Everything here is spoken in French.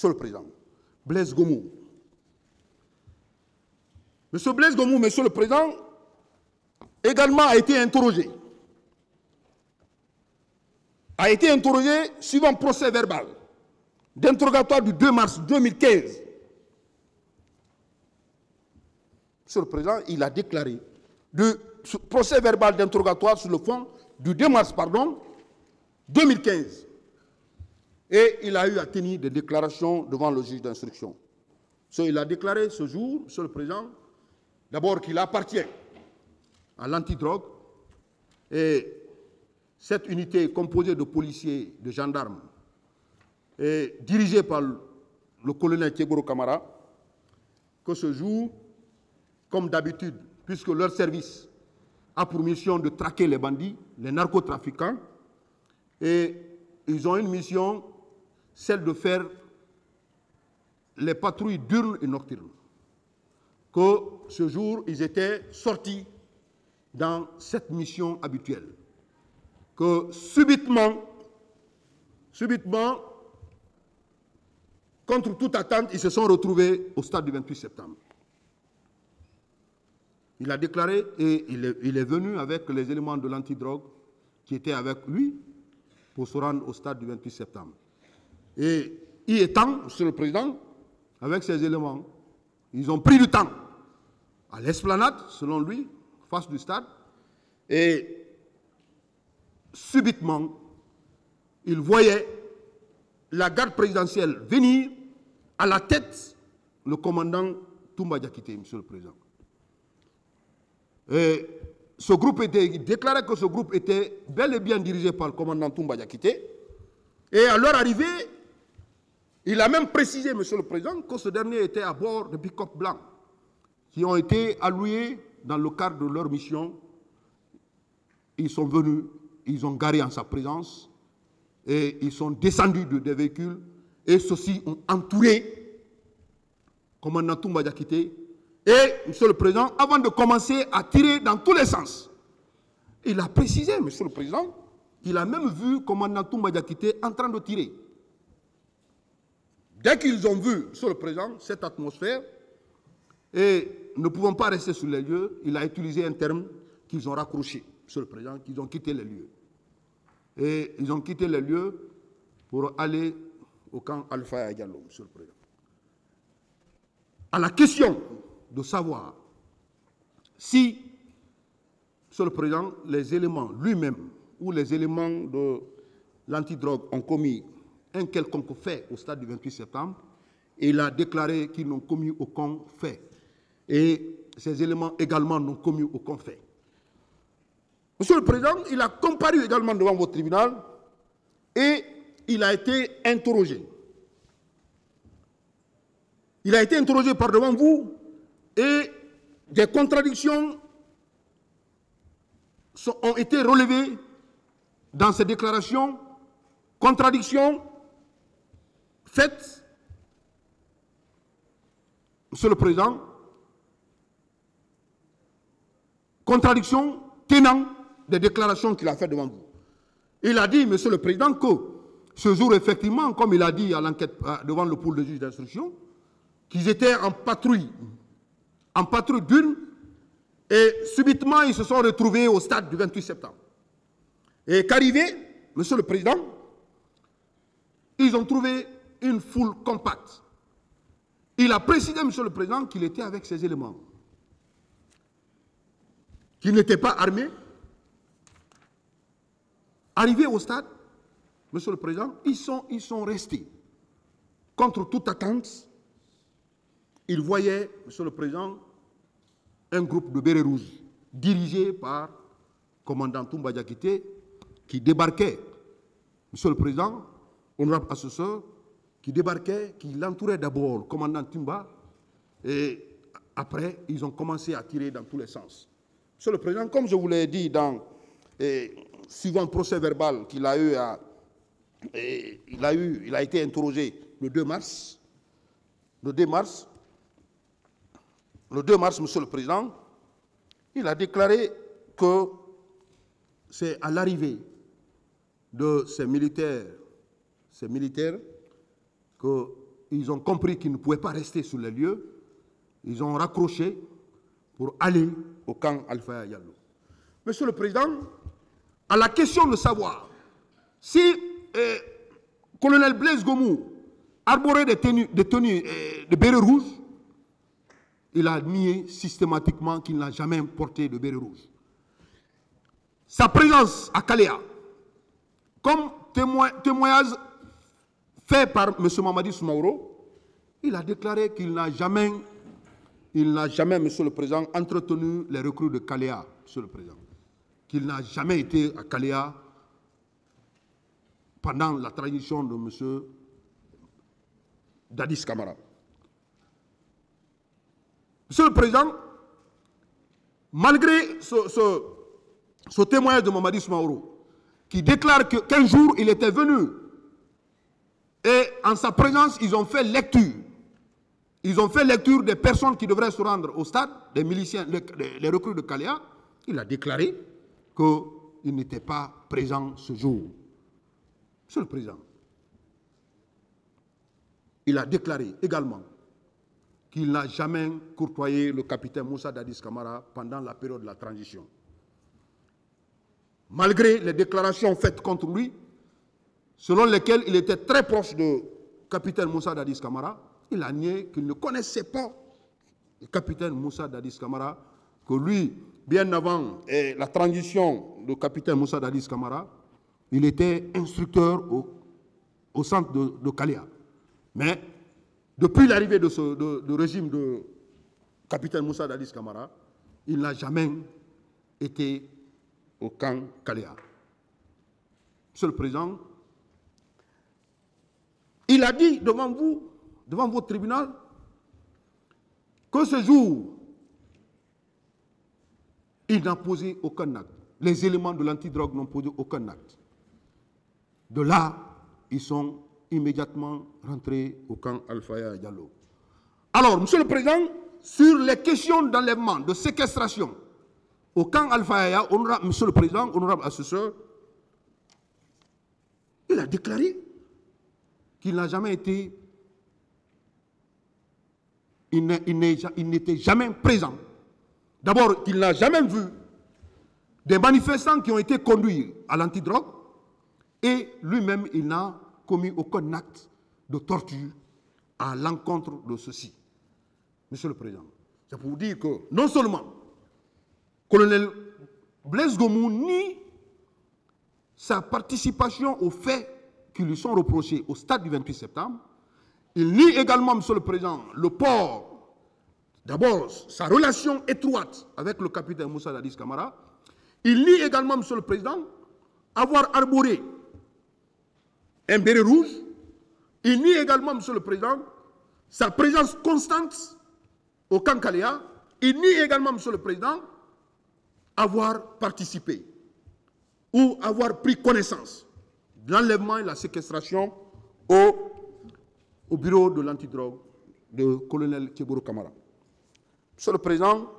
Monsieur le Président, Blaise Gomou. Monsieur Blaise Gomou, Monsieur le Président, également a été interrogé. A été interrogé suivant procès verbal d'interrogatoire du 2 mars 2015. Monsieur le Président, il a déclaré de procès verbal d'interrogatoire sur le fond du 2 mars 2015. Et il a eu à tenir des déclarations devant le juge d'instruction. Il a déclaré ce jour, Monsieur le Président, d'abord qu'il appartient à l'antidrogue et cette unité composée de policiers, de gendarmes, et dirigée par le colonel Thiegoro Camara, que ce jour, comme d'habitude, puisque leur service a pour mission de traquer les bandits, les narcotrafiquants, et ils ont une mission, celle de faire les patrouilles diurnes et nocturnes. Que ce jour, ils étaient sortis dans cette mission habituelle. Que subitement, contre toute attente, ils se sont retrouvés au stade du 28 septembre. Il a déclaré, et il est venu avec les éléments de l'antidrogue qui étaient avec lui pour se rendre au stade du 28 septembre. Et y étant, Monsieur le Président, avec ces éléments, ils ont pris du temps à l'esplanade, selon lui, face du stade, et subitement, il voyait la garde présidentielle venir à la tête le commandant Toumba Diakité, Monsieur le Président. Et ce groupe il déclarait que ce groupe était bel et bien dirigé par le commandant Toumba Diakité. Et à leur arrivée, il a même précisé, Monsieur le Président, que ce dernier était à bord de pick-up blancs qui ont été alloués dans le cadre de leur mission. Ils sont venus, ils ont garé en sa présence et ils sont descendus des véhicules et ceux-ci ont entouré le commandant Toumba Diakité. Et, Monsieur le Président, avant de commencer à tirer dans tous les sens, il a précisé, Monsieur le Président, qu'il a même vu le commandant Toumba Diakité en train de tirer. Dès qu'ils ont vu, Monsieur le Président, cette atmosphère, et ne pouvant pas rester sur les lieux, il a utilisé un terme qu'ils ont raccroché, Monsieur le Président, qu'ils ont quitté les lieux. Et ils ont quitté les lieux pour aller au camp Alpha Diallo, Monsieur le Président. À la question de savoir si, Monsieur le Président, les éléments lui-même ou les éléments de l'antidrogue ont commis un quelconque fait au stade du 28 septembre, et il a déclaré qu'ils n'ont commis aucun fait. Et ces éléments également n'ont commis aucun fait. Monsieur le Président, il a comparu également devant votre tribunal et il a été interrogé. Il a été interrogé par devant vous et des contradictions ont été relevées dans ces déclarations, contradictions faites, Monsieur le Président, contradictions tenant des déclarations qu'il a faites devant vous. Il a dit, Monsieur le Président, que ce jour, effectivement, comme il a dit à l'enquête devant le pôle de juge d'instruction, qu'ils étaient en patrouille d'une, et subitement, ils se sont retrouvés au stade du 28 septembre. Et qu'arrivé, Monsieur le Président, ils ont trouvé une foule compacte. Il a précisé, Monsieur le Président, qu'il était avec ses éléments, qu'il n'était pas armé. Arrivés au stade, Monsieur le Président, ils sont restés. Contre toute attente, ils voyaient, Monsieur le Président, un groupe de bérets rouges dirigé par le commandant Toumba Diakité qui débarquait, Monsieur le Président, honorable assesseur, qui débarquait, qui l'entourait d'abord, le commandant Toumba, et après, ils ont commencé à tirer dans tous les sens. Monsieur le Président, comme je vous l'ai dit suivant le procès verbal qu'il a eu, il a été interrogé le 2 mars. Le 2 mars, Monsieur le Président, il a déclaré que c'est à l'arrivée de ces militaires qu'ils ils ont compris qu'ils ne pouvaient pas rester sur les lieux. Ils ont raccroché pour aller au camp Alpha Diallo. Monsieur le Président, à la question de savoir si colonel Blaise Gomou arborait des tenues de béret rouge, il a nié systématiquement qu'il n'a jamais porté de béret rouge. Sa présence à Kalea, comme témoignage fait par M. Mamadi Soumaoro, il a déclaré qu'il n'a jamais, Monsieur le Président, entretenu les recrues de Kalea, Monsieur le Président. Qu'il n'a jamais été à Kalea pendant la transition de M. Dadis Camara. Monsieur le Président, malgré ce témoignage de Mamadi Soumaoro, qui déclare qu'un jour il était venu et en sa présence ils ont fait lecture. Ils ont fait lecture des personnes qui devraient se rendre au stade, des miliciens, les recrues de Kalea. Il a déclaré qu'il n'était pas présent ce jour. Monsieur le Président, il a déclaré également qu'il n'a jamais courtoyé le capitaine Moussa Dadis Camara pendant la période de la transition. Malgré les déclarations faites contre lui, selon lesquelles il était très proche du capitaine Moussa Dadis Camara, il a nié qu'il ne connaissait pas le capitaine Moussa Dadis Camara, que lui, bien avant la transition du capitaine Moussa Dadis Camara, il était instructeur au centre de Kalea. Mais depuis l'arrivée du régime de capitaine Moussa Dadis Camara, il n'a jamais été au camp Kalea. Monsieur le Président, il a dit devant vous, devant votre tribunal, que ce jour, il n'a posé aucun acte. Les éléments de l'antidrogue n'ont posé aucun acte. De là, ils sont immédiatement rentrés au camp Alpha Diallo. Alors, Monsieur le Président, sur les questions d'enlèvement, de séquestration, au camp Alpha, Monsieur le Président, honorable assesseur, il a déclaré qu'il n'a jamais été, il n'était jamais présent. D'abord, qu'il n'a jamais vu des manifestants qui ont été conduits à l'antidrogue et lui-même, il n'a commis aucun acte de torture à l'encontre de ceci. Monsieur le Président, c'est pour vous dire que non seulement colonel Blaise Gomou nie sa participation aux faits qui lui sont reprochés au stade du 28 septembre, il nie également, Monsieur le Président, le port, d'abord sa relation étroite avec le capitaine Moussa Dadis Camara. Il nie également, Monsieur le Président, avoir arboré un béret rouge. Il nie également, Monsieur le Président, sa présence constante au camp Kalea. Il nie également, Monsieur le Président, avoir participé ou avoir pris connaissance de l'enlèvement et la séquestration au bureau de l'antidrogue de colonel Keboro Kamara. Monsieur le Président,